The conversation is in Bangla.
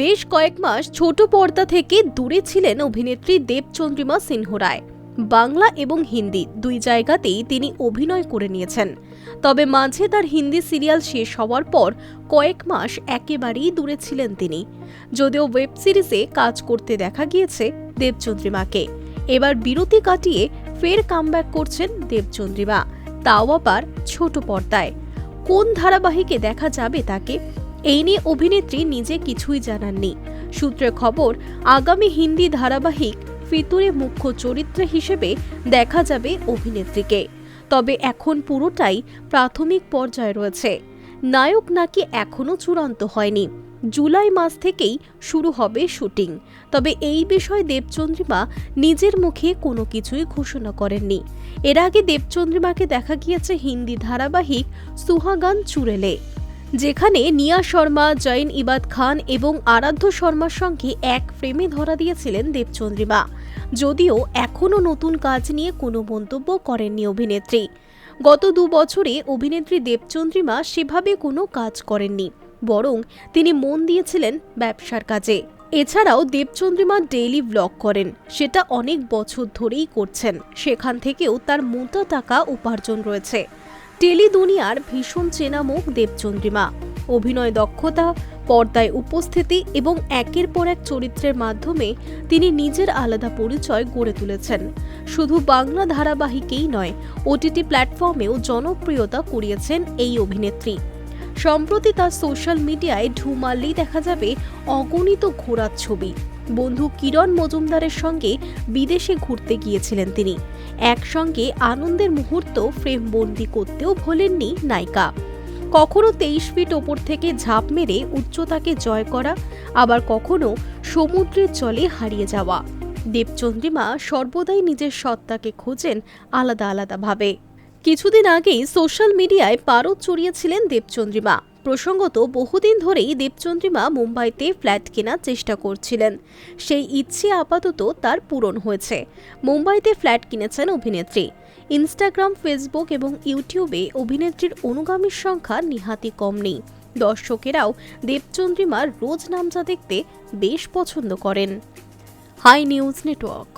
বেশ কয়েক মাস ছোট পর্দা থেকে দূরে ছিলেন অভিনেত্রী দেবচন্দ্রিমা সিংহ রায়। বাংলা এবং হিন্দি দুই জায়গাতেই তিনি অভিনয় করে নিয়েছেন। তবে মাঝে তার হিন্দি সিরিয়াল শেষ হওয়ার পর কয়েক মাস একেবারেই দূরে ছিলেন তিনি। যদিও ওয়েব সিরিজে কাজ করতে দেখা গিয়েছে দেবচন্দ্রিমাকে, এবার বিরতি কাটিয়ে ফের কামব্যাক করছেন দেবচন্দ্রিমা, তাও আবার ছোট পর্দায়। কোন ধারাবাহিকে দেখা যাবে তাকে, এই নিয়ে অভিনেত্রী নিজে কিছুই জানাননি। সূত্রে খবর, আগামী হিন্দি ধারাবাহিক ফিতুরে মুখ্য চরিত্রে হিসেবে দেখা যাবে অভিনেত্রীকে। তবে এখন পুরোটাই প্রাথমিক পর্যায়ে রয়েছে। নায়ক নাকি এখনো চূড়ান্ত হয়নি। জুলাই মাস থেকেই শুরু হবে শুটিং। তবে এই বিষয়ে দেবচন্দ্রিমা নিজের মুখে কোনো কিছুই ঘোষণা করেননি। এর আগে দেবচন্দ্রিমাকে দেখা গিয়েছে হিন্দি ধারাবাহিক সুহাগান চুড়েলে, যেখানে নিয়া শর্মা, জৈন ইবাদ খান এবং আরাধ্য শর্মার সঙ্গে এক ফ্রেমে ধরা দিয়েছিলেন দেবচন্দ্রিমা। যদিও এখনও নতুন কাজ নিয়ে কোনো মন্তব্য করেননি অভিনেত্রী। গত 2 বছরে অভিনেত্রী দেবচন্দ্রিমা সেভাবে কোনো কাজ করেননি, বরং তিনি মন দিয়েছিলেন ব্যবসার কাজে। এছাড়াও দেবচন্দ্রিমা ডেইলি ব্লগ করেন, সেটা অনেক বছর ধরেই করছেন। সেখান থেকেও তার মোটা টাকা উপার্জন রয়েছে। টেলি দুনিয়ার ভীষণ চেনা মুখ দেবচন্দ্রিমা। অভিনয় দক্ষতা, পর্দায় উপস্থিতি এবং একের পর এক চরিত্রের মাধ্যমে তিনি নিজের আলাদা পরিচয় গড়ে তুলেছেন। শুধু বাংলা ধারাবাহিকেই নয়, ওটিটি প্ল্যাটফর্মেও জনপ্রিয়তা কুড়িয়েছেন এই অভিনেত্রী। সম্প্রতি তার সোশ্যাল মিডিয়ায় ঢুঁ মারলেই দেখা যাবে অগণিত ঘোরার ছবি। বন্ধু কিরণ মজুমদারের সঙ্গে বিদেশে ঘুরতে গিয়েছিলেন তিনি। একসঙ্গে আনন্দের মুহূর্ত ফ্রেমবন্দি করতেও ভোলেননি নায়িকা। কখনো 23 ফিট ওপর থেকে ঝাঁপ মেরে উচ্চতাকে জয় করা, আবার কখনো সমুদ্রের জলে হারিয়ে যাওয়া। দেবচন্দ্রিমা সর্বদাই নিজের সত্তাকে খোঁজেন আলাদা আলাদাভাবে। কিছুদিন আগেই সোশ্যাল মিডিয়ায় পারদ চড়িয়েছিলেন দেবচন্দ্রিমা। প্রসঙ্গত, বহুদিন ধরেই দেবচন্দ্রিমা মুম্বাইতে ফ্ল্যাট কেনার চেষ্টা করছিলেন। সেই ইচ্ছে আপাতত তার পূরণ হয়েছে। মুম্বাইতে ফ্ল্যাট কিনেছেন অভিনেত্রী। ইনস্টাগ্রাম, ফেসবুক এবং ইউটিউবে অভিনেত্রীর অনুগামীর সংখ্যা নিহাতি কম নেই। দর্শকেরাও দেবচন্দ্রিমার রোজ নামজা দেখতে বেশ পছন্দ করেন। Hi news network.